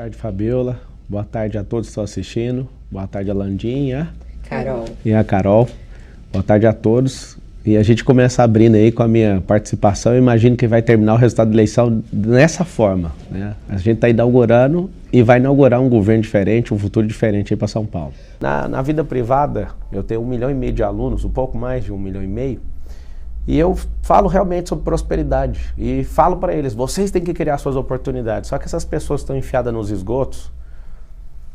Boa tarde, Fabiola. Boa tarde a todos que estão assistindo. Boa tarde, a Landinha. Carol. E a Carol. Boa tarde a todos. E a gente começa abrindo aí com a minha participação. Eu imagino que vai terminar o resultado da eleição dessa forma, né? A gente está inaugurando e vai inaugurar um governo diferente, um futuro diferente aí para São Paulo. Na vida privada, eu tenho 1,5 milhão de alunos, um pouco mais de 1,5 milhão. E eu falo realmente sobre prosperidade e falo para eles, vocês têm que criar suas oportunidades. Só que essas pessoas que estão enfiadas nos esgotos,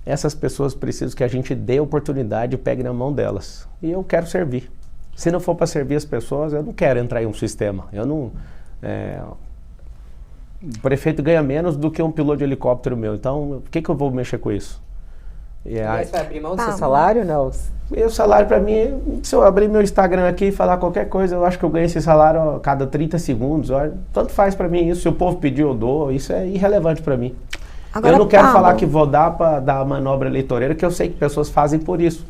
essas pessoas precisam que a gente dê oportunidade e pegue na mão delas. E eu quero servir. Se não for para servir as pessoas, eu não quero entrar em um sistema. Eu não... O prefeito ganha menos do que um piloto de helicóptero meu. Então, por que eu vou mexer com isso? Mas vai abrir mão do seu salário, não? Meu salário para mim, se eu abrir meu Instagram aqui e falar qualquer coisa, eu acho que eu ganho esse salário a cada 30 segundos. Tanto faz para mim isso. Se o povo pedir, eu dou. Isso é irrelevante para mim. Agora, eu não quero falar que vou dar para dar manobra eleitoreira, que eu sei que pessoas fazem por isso.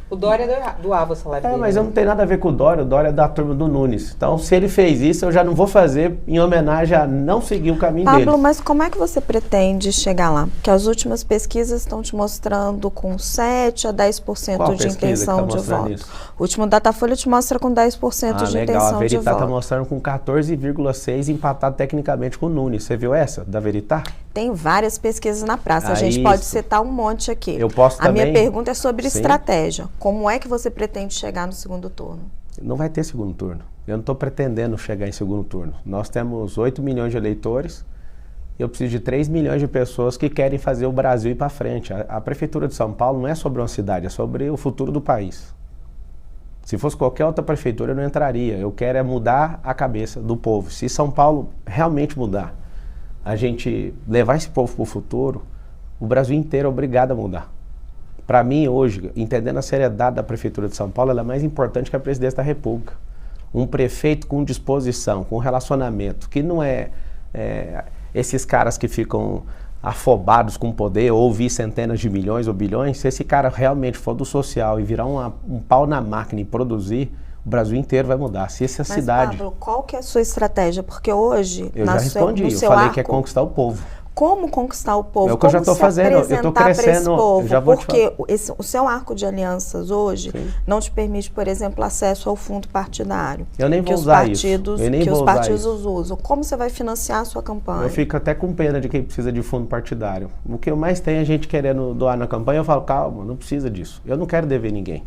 O Dória doava o salário dele. Mas eu não tenho nada a ver com o Dória é da turma do Nunes. Então, se ele fez isso, eu já não vou fazer em homenagem a não seguir o caminho dele. Pablo, mas como é que você pretende chegar lá? Porque as últimas pesquisas estão te mostrando com 7 a 10% de intenção de voto. Isso? O último Datafolha te mostra com 10% de intenção de voto. A Veritá está mostrando com 14,6% empatado tecnicamente com o Nunes. Você viu essa, da Veritá? Tem várias pesquisas na praça, a gente pode citar um monte aqui. Eu posso também. A minha pergunta é sobre estratégia. Como é que você pretende chegar no segundo turno? Não vai ter segundo turno. Eu não estou pretendendo chegar em segundo turno. Nós temos 8 milhões de eleitores. Eu preciso de 3 milhões de pessoas que querem fazer o Brasil ir para frente. A Prefeitura de São Paulo não é sobre uma cidade, é sobre o futuro do país. Se fosse qualquer outra prefeitura, eu não entraria. Eu quero é mudar a cabeça do povo. Se São Paulo realmente mudar, a gente levar esse povo para o futuro, o Brasil inteiro é obrigado a mudar. Para mim, hoje, entendendo a seriedade da Prefeitura de São Paulo, ela é mais importante que a Presidência da República. Um prefeito com disposição, com relacionamento, que não é esses caras que ficam afobados com poder, ou ouvir centenas de milhões ou bilhões. Se esse cara realmente for do social e virar um pau na máquina e produzir, o Brasil inteiro vai mudar. Se essa cidade... Pablo, qual que é a sua estratégia? Porque hoje... Eu já respondi, eu falei que é conquistar o povo. Como conquistar o povo? É o que eu já estou fazendo, eu estou crescendo. Porque o seu arco de alianças hoje não te permite, por exemplo, acesso ao fundo partidário. Eu nem vou usar isso. Que os partidos usam. Como você vai financiar a sua campanha? Eu fico até com pena de quem precisa de fundo partidário. O que eu mais tenho é gente querendo doar na campanha, eu falo, calma, não precisa disso. Eu não quero dever ninguém.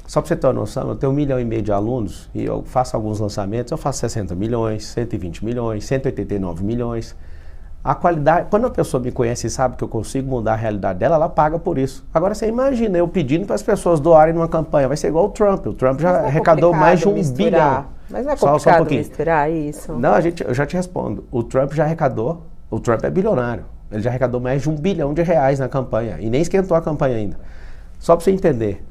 Só para você ter uma noção, eu tenho 1,5 milhão de alunos e eu faço alguns lançamentos, eu faço 60 milhões, 120 milhões, 189 milhões. A qualidade, quando a pessoa me conhece e sabe que eu consigo mudar a realidade dela, ela paga por isso. Agora você imagina eu pedindo para as pessoas doarem numa campanha, vai ser igual o Trump. O Trump já arrecadou mais de 1 bilhão. Mas não é complicado misturar isso? Não, eu já te respondo. O Trump já arrecadou, o Trump é bilionário. Ele já arrecadou mais de R$1 bilhão na campanha e nem esquentou a campanha ainda. Só para você entender,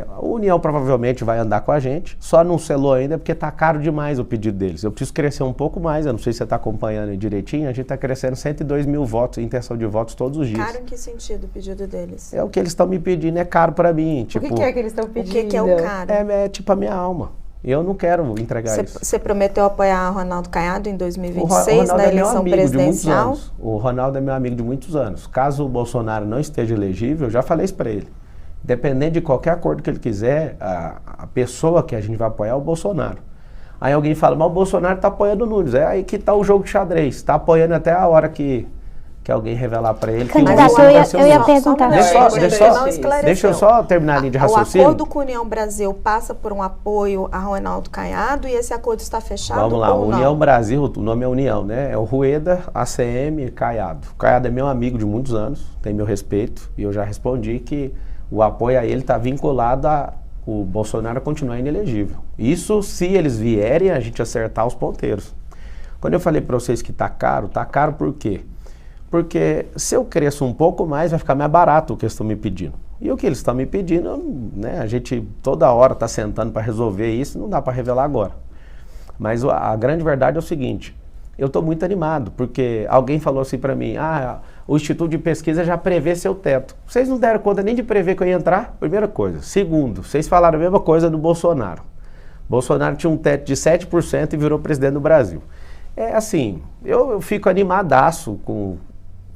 a União provavelmente vai andar com a gente, só não selou ainda porque está caro demais o pedido deles. Eu preciso crescer um pouco mais, eu não sei se você está acompanhando aí direitinho, a gente está crescendo 102 mil votos, intenção de votos todos os dias. Caro em que sentido o pedido deles? É o que eles estão me pedindo, é caro para mim. Tipo, o que é que eles estão pedindo? O que é o caro? É tipo a minha alma. Eu não quero entregar isso. Você prometeu apoiar o Ronaldo Caiado em 2026 na eleição presidencial? O Ronaldo é meu amigo de muitos anos. Caso o Bolsonaro não esteja elegível, eu já falei isso para ele. Dependendo de qualquer acordo que ele quiser, a pessoa que a gente vai apoiar é o Bolsonaro. Aí alguém fala, mas o Bolsonaro está apoiando o Nunes. É aí que está o jogo de xadrez. Está apoiando até a hora que alguém revelar para ele. Candidato, eu ia perguntar. Deixa eu só terminar a linha de raciocínio. O acordo com a União Brasil passa por um apoio a Ronaldo Caiado e esse acordo está fechado? Vamos lá, União Brasil, o nome é União, né? É o Rueda, ACM, Caiado. O Caiado é meu amigo de muitos anos, tem meu respeito, e eu já respondi que o apoio a ele está vinculado a o Bolsonaro continuar inelegível. Isso se eles vierem a gente acertar os ponteiros. Quando eu falei para vocês que tá caro por quê? Porque se eu cresço um pouco mais, vai ficar mais barato o que eles estão me pedindo. E o que eles estão me pedindo, né, a gente toda hora está sentando para resolver isso, não dá para revelar agora. Mas a grande verdade é o seguinte, eu estou muito animado, porque alguém falou assim para mim, o Instituto de Pesquisa já prevê seu teto. Vocês não deram conta nem de prever que eu ia entrar? Primeira coisa. Segundo, vocês falaram a mesma coisa do Bolsonaro. Bolsonaro tinha um teto de 7% e virou presidente do Brasil. É assim, eu fico animadaço com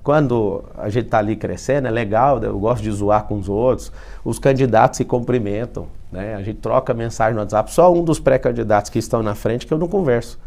quando a gente está ali crescendo, é legal, eu gosto de zoar com os outros, os candidatos se cumprimentam, né? A gente troca mensagem no WhatsApp, só um dos pré-candidatos que estão na frente que eu não converso.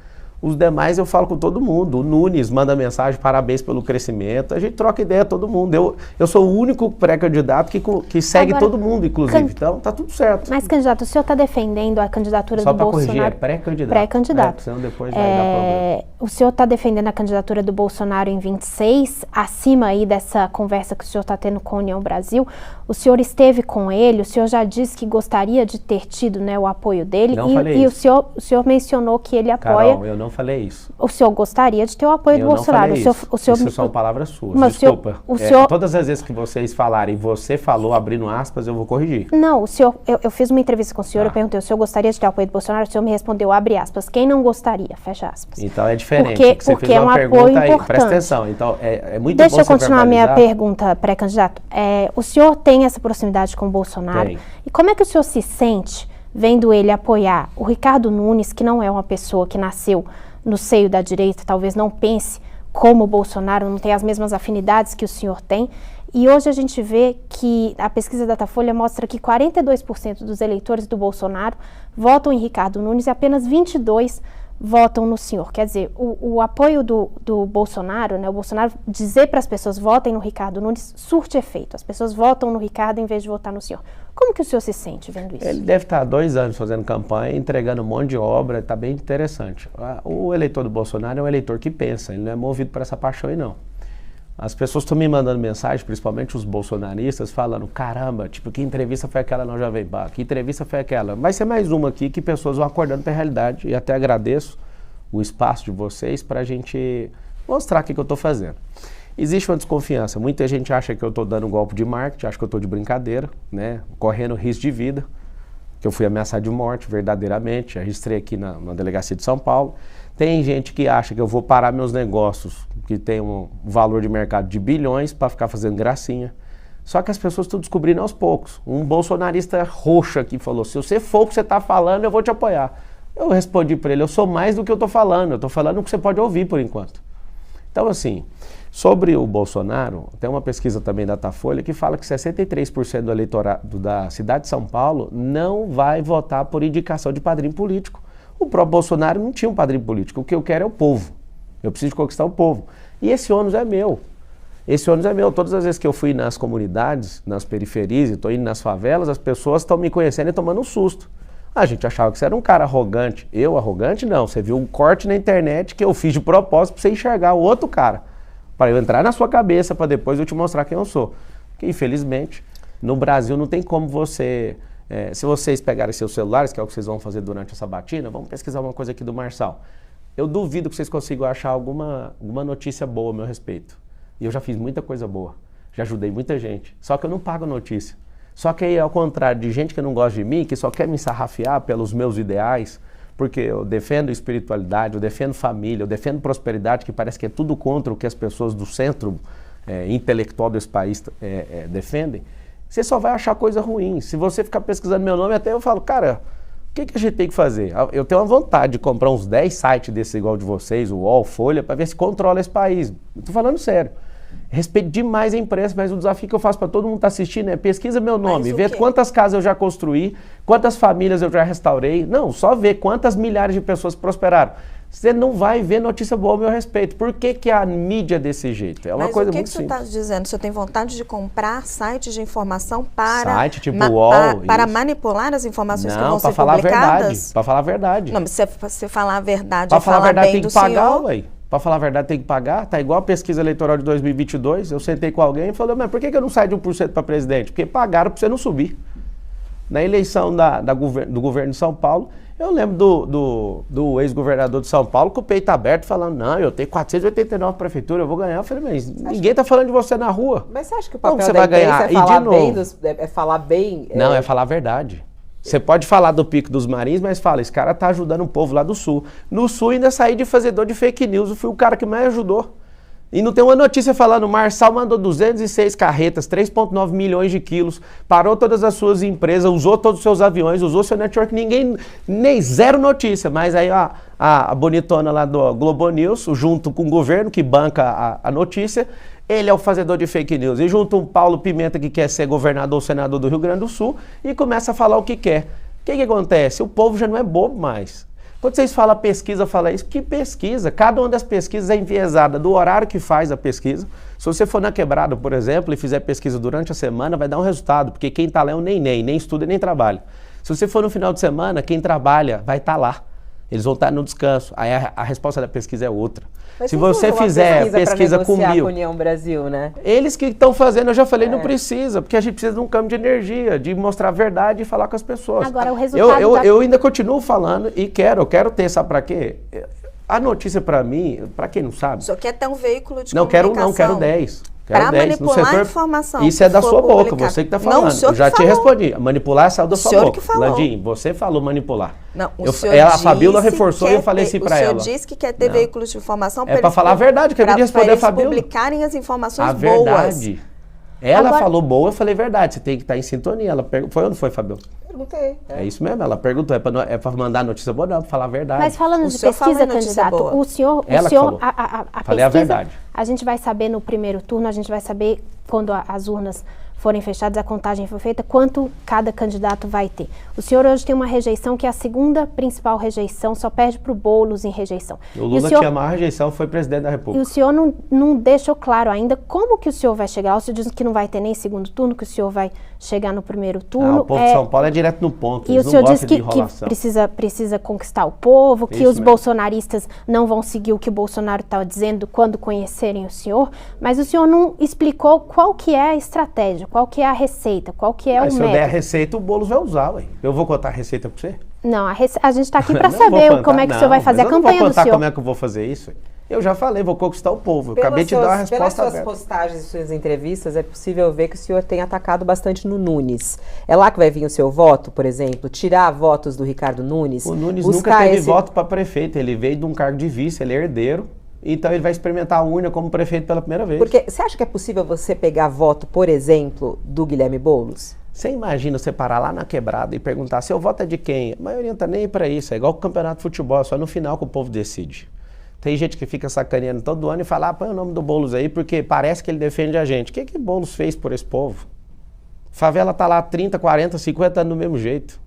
Os demais eu falo com todo mundo. O Nunes manda mensagem, parabéns pelo crescimento. A gente troca ideia todo mundo. Eu sou o único pré-candidato que segue agora, todo mundo, inclusive. Então, tá tudo certo. Mas, candidato, o senhor está defendendo a candidatura só do Bolsonaro? Só para corrigir, é pré-candidato. Pré-candidato. Senão depois vai dar problema. O senhor está defendendo a candidatura do Bolsonaro em 26, acima aí dessa conversa que o senhor está tendo com a União Brasil. O senhor esteve com ele, o senhor já disse que gostaria de ter tido, né, o apoio dele. Não falei isso. E o senhor mencionou que ele apoia... Carol, eu não falei isso. O senhor gostaria de ter o apoio do Bolsonaro. Isso são palavras suas. Desculpa. Todas as vezes que vocês falarem, você falou, abrindo aspas, eu vou corrigir. Não, o senhor, eu fiz uma entrevista com o senhor, eu perguntei, o senhor gostaria de ter o apoio do Bolsonaro? O senhor me respondeu, abre aspas. Quem não gostaria? Fecha aspas. Então é diferente. Porque é um apoio importante. Presta atenção. Então, é muito Deixa eu continuar a minha pergunta, pré-candidato. O senhor tem essa proximidade com o Bolsonaro? Tem. E como é que o senhor se sente vendo ele apoiar o Ricardo Nunes, que não é uma pessoa que nasceu no seio da direita, talvez não pense como o Bolsonaro, não tem as mesmas afinidades que o senhor tem, e hoje a gente vê que a pesquisa Datafolha mostra que 42% dos eleitores do Bolsonaro votam em Ricardo Nunes e apenas 22% votam no senhor. Quer dizer, o apoio do Bolsonaro, né, o Bolsonaro dizer para as pessoas votem no Ricardo Nunes, surte efeito. As pessoas votam no Ricardo em vez de votar no senhor. Como que o senhor se sente vendo isso? Ele deve estar há 2 anos fazendo campanha, entregando um monte de obra, está bem interessante. O eleitor do Bolsonaro é um eleitor que pensa, ele não é movido por essa paixão aí não. As pessoas estão me mandando mensagem, principalmente os bolsonaristas, falando, caramba, tipo, que entrevista foi aquela na Jovem Pan? Que entrevista foi aquela? Vai ser mais uma aqui que pessoas vão acordando para a realidade, e até agradeço o espaço de vocês para a gente mostrar o que eu estou fazendo. Existe uma desconfiança, muita gente acha que eu estou dando um golpe de marketing, acha que eu estou de brincadeira, né, correndo risco de vida, que eu fui ameaçado de morte verdadeiramente, registrei aqui na delegacia de São Paulo. Tem gente que acha que eu vou parar meus negócios, que tem um valor de mercado de bilhões, para ficar fazendo gracinha. Só que as pessoas estão descobrindo aos poucos. Um bolsonarista roxo aqui falou, se você for o que você está falando, eu vou te apoiar. Eu respondi para ele, eu sou mais do que eu estou falando, eu estou falando o que você pode ouvir por enquanto. Então assim, sobre o Bolsonaro, tem uma pesquisa também da Datafolha que fala que 63% do eleitorado da cidade de São Paulo não vai votar por indicação de padrinho político. O próprio Bolsonaro não tinha um padrinho político, o que eu quero é o povo. Eu preciso conquistar o povo. E esse ônus é meu. Esse ônus é meu. Todas as vezes que eu fui nas comunidades, nas periferias, estou indo nas favelas, as pessoas estão me conhecendo e tomando um susto. A gente achava que você era um cara arrogante. Eu, arrogante, não. Você viu um corte na internet que eu fiz de propósito para você enxergar o outro cara. Para eu entrar na sua cabeça, para depois eu te mostrar quem eu sou. Porque, infelizmente, no Brasil não tem como você... se vocês pegarem seus celulares, que é o que vocês vão fazer durante essa batina, vamos pesquisar uma coisa aqui do Marçal. Eu duvido que vocês consigam achar alguma notícia boa a meu respeito. E eu já fiz muita coisa boa. Já ajudei muita gente. Só que eu não pago notícia. Só que aí, ao contrário de gente que não gosta de mim, que só quer me sarrafiar pelos meus ideais, porque eu defendo espiritualidade, eu defendo família, eu defendo prosperidade, que parece que é tudo contra o que as pessoas do centro intelectual desse país defendem, você só vai achar coisa ruim. Se você ficar pesquisando meu nome, até eu falo, cara, o que a gente tem que fazer? Eu tenho uma vontade de comprar uns 10 sites desse igual de vocês, o UOL, Folha, para ver se controla esse país. Estou falando sério. Respeito demais a imprensa, mas o desafio que eu faço para todo mundo que está assistindo é pesquisa meu nome, vê quantas casas eu já construí, quantas famílias eu já restaurei. Não, só ver quantas milhares de pessoas prosperaram. Você não vai ver notícia boa ao meu respeito. Por que a mídia é desse jeito? É uma coisa muito simples. Mas o que você está dizendo? Você tem vontade de comprar sites de informação para... Site tipo UOL, para manipular as informações que vão ser publicadas? Não, para falar a verdade. Não, mas se você falar a verdade, para falar a verdade tem que pagar, senhor... ué. Para falar a verdade tem que pagar. Tá igual a pesquisa eleitoral de 2022. Eu sentei com alguém e falei, mas por que eu não saio de 1% para presidente? Porque pagaram para você não subir. Na eleição do governo de São Paulo, eu lembro do ex-governador de São Paulo com o peito aberto falando, não, eu tenho 489 prefeituras, eu vou ganhar. Eu falei, mas ninguém tá falando de você na rua. Mas você acha que o papel da imprensa é falar bem? Não, é falar a verdade. Você pode falar do Pico dos Marins, mas fala, esse cara tá ajudando o povo lá do Sul. No Sul ainda saí de fazedor de fake news, eu fui o cara que mais ajudou. E não tem uma notícia falando, o Marçal mandou 206 carretas, 3,9 milhões de quilos, parou todas as suas empresas, usou todos os seus aviões, usou seu network, nem zero notícia. Mas aí a bonitona lá do Globo News, junto com o governo que banca a notícia, Ele é o fazedor de fake news. E junta um Paulo Pimenta que quer ser governador ou senador do Rio Grande do Sul e começa a falar o que quer. O que acontece? O povo já não é bobo mais. Quando vocês falam pesquisa, fala isso. Que pesquisa? Cada uma das pesquisas é enviesada do horário que faz a pesquisa. Se você for na Quebrada, por exemplo, e fizer pesquisa durante a semana, vai dar um resultado, porque quem está lá é um neném, nem estuda nem trabalha. Se você for no final de semana, quem trabalha vai estar lá. Eles vão estar no descanso. Aí a resposta da pesquisa é outra. Mas se você fizer pesquisa com mil... União Brasil, né? Eles que estão fazendo, eu já falei, não precisa, porque a gente precisa de um campo de energia, de mostrar a verdade e falar com as pessoas. Agora, o resultado eu ainda continuo falando e eu quero ter, sabe para quê? A notícia para mim, para quem não sabe... Só quer ter um veículo de comunicação. Não, quero 10. Para manipular a informação. Isso é da sua boca, você que está falando. Não, o senhor eu já que te falou. respondi. Manipular saiu da sua boca. Que falou. Landim, você falou manipular. Não, a Fabíola reforçou e eu falei assim para ela. O senhor disse que quer ter veículos de informação para falar a verdade, que eu queria responder a Fabíola. Publicarem as informações boas. A verdade. Ela falou boa, eu falei verdade, você tem que estar em sintonia. Ela foi ou não foi, Fabíola? Perguntei. É isso mesmo, ela perguntou, é para mandar notícia boa, não, para falar a verdade. Mas falando de pesquisa, candidato, o senhor a falei pesquisa, a verdade. A gente vai saber no primeiro turno, a gente vai saber quando as urnas forem fechadas, a contagem for feita, quanto cada candidato vai ter. O senhor hoje tem uma rejeição que é a segunda principal rejeição, só perde para o Boulos em rejeição. O Lula tinha a maior rejeição, foi presidente da República. E o senhor não deixou claro ainda como que o senhor vai chegar. O senhor diz que não vai ter nem segundo turno, que o senhor vai chegar no primeiro turno. O povo de São Paulo é direto no ponto. E o senhor disse que precisa conquistar o povo, que os bolsonaristas não vão seguir o que o Bolsonaro está dizendo quando conhecerem o senhor, mas o senhor não explicou qual que é a estratégia, qual que é a receita, qual que é o método. Se eu der a receita, o Boulos vai usar, ué. Eu vou contar a receita para você? Não, a gente está aqui para saber como é que o senhor vai fazer a campanha do senhor. Eu não vou contar como é que eu vou fazer isso. Eu já falei, vou conquistar o povo. Eu acabei de dar a resposta aberta. Pelas suas postagens e suas entrevistas, é possível ver que o senhor tem atacado bastante no Nunes. É lá que vai vir o seu voto, por exemplo? Tirar votos do Ricardo Nunes? O Nunes nunca teve voto para prefeito. Ele veio de um cargo de vice, ele é herdeiro. Então ele vai experimentar a urna como prefeito pela primeira vez. Porque você acha que é possível você pegar voto, por exemplo, do Guilherme Boulos? Você imagina você parar lá na Quebrada e perguntar, seu voto é de quem? A maioria não tá nem aí pra isso, é igual o campeonato de futebol, só no final que o povo decide. Tem gente que fica sacaneando todo ano e fala, põe o nome do Boulos aí porque parece que ele defende a gente. O que Boulos fez por esse povo? Favela tá lá 30, 40, 50 anos do mesmo jeito.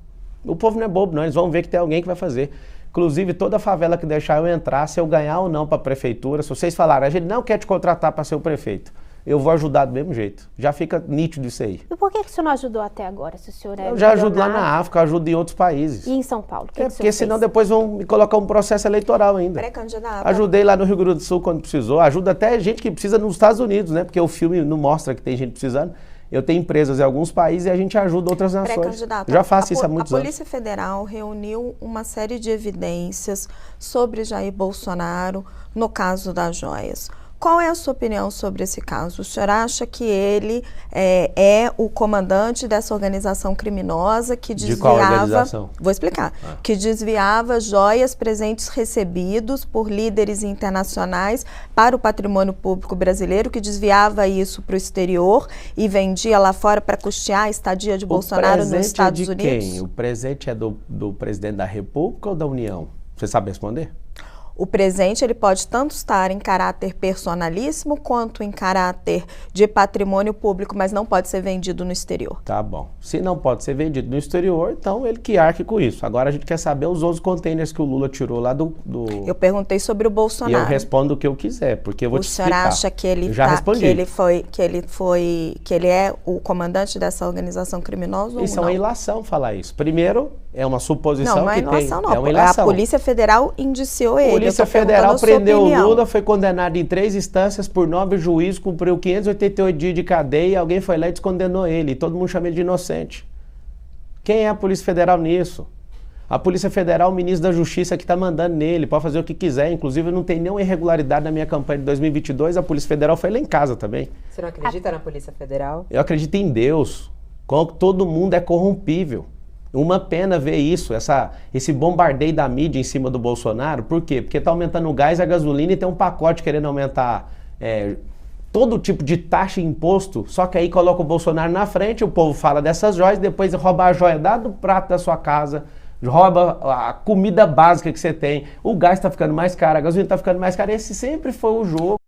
O povo não é bobo não, eles vão ver que tem alguém que vai fazer. Inclusive, toda favela que deixar eu entrar, se eu ganhar ou não para a prefeitura, se vocês falarem, a gente não quer te contratar para ser o prefeito, eu vou ajudar do mesmo jeito. Já fica nítido isso aí. E por que o senhor não ajudou até agora, se o senhor é Eu já ajudo lá na África, ajudo em outros países. E em São Paulo? Porque senão depois vão me colocar um processo eleitoral ainda. Pré-candidato. Ajudei lá no Rio Grande do Sul quando precisou, ajuda até gente que precisa nos Estados Unidos, né? Porque o filme não mostra que tem gente precisando. Eu tenho empresas em alguns países e a gente ajuda outras nações. Já faço isso há muitos anos. A Polícia Federal reuniu uma série de evidências sobre Jair Bolsonaro no caso das joias. Qual é a sua opinião sobre esse caso? O senhor acha que ele é o comandante dessa organização criminosa que desviava... De qual organização? Vou explicar. Que desviava joias, presentes recebidos por líderes internacionais para o patrimônio público brasileiro, que desviava isso para o exterior e vendia lá fora para custear a estadia de Bolsonaro nos Estados Unidos? Quem? O presente é do presidente da República ou da União? Você sabe responder? O presente ele pode tanto estar em caráter personalíssimo quanto em caráter de patrimônio público, mas não pode ser vendido no exterior. Tá bom. Se não pode ser vendido no exterior, então ele que arque com isso. Agora a gente quer saber os outros containers que o Lula tirou lá do... Eu perguntei sobre o Bolsonaro. E eu respondo o que eu quiser, porque eu vou te explicar. O senhor acha que ele que ele é o comandante dessa organização criminosa ou isso não? É uma ilação falar isso. Primeiro, é uma suposição não é que ilação, tem. Não. É uma ilação. A Polícia Federal indiciou ele. A Polícia Federal prendeu o Lula, foi condenado em 3 instâncias por 9 juízes, cumpriu 588 dias de cadeia e alguém foi lá e descondenou ele. E todo mundo chama ele de inocente. Quem é a Polícia Federal nisso? A Polícia Federal, o ministro da Justiça que está mandando nele, pode fazer o que quiser. Inclusive, não tem nenhuma irregularidade na minha campanha de 2022. A Polícia Federal foi lá em casa também. Você não acredita na Polícia Federal? Eu acredito em Deus. Todo mundo é corrompível. Uma pena ver isso, esse bombardeio da mídia em cima do Bolsonaro. Por quê? Porque está aumentando o gás e a gasolina e tem um pacote querendo aumentar todo tipo de taxa e imposto. Só que aí coloca o Bolsonaro na frente, o povo fala dessas joias, depois rouba a joia do prato da sua casa, rouba a comida básica que você tem. O gás está ficando mais caro, a gasolina está ficando mais cara. Esse sempre foi o jogo.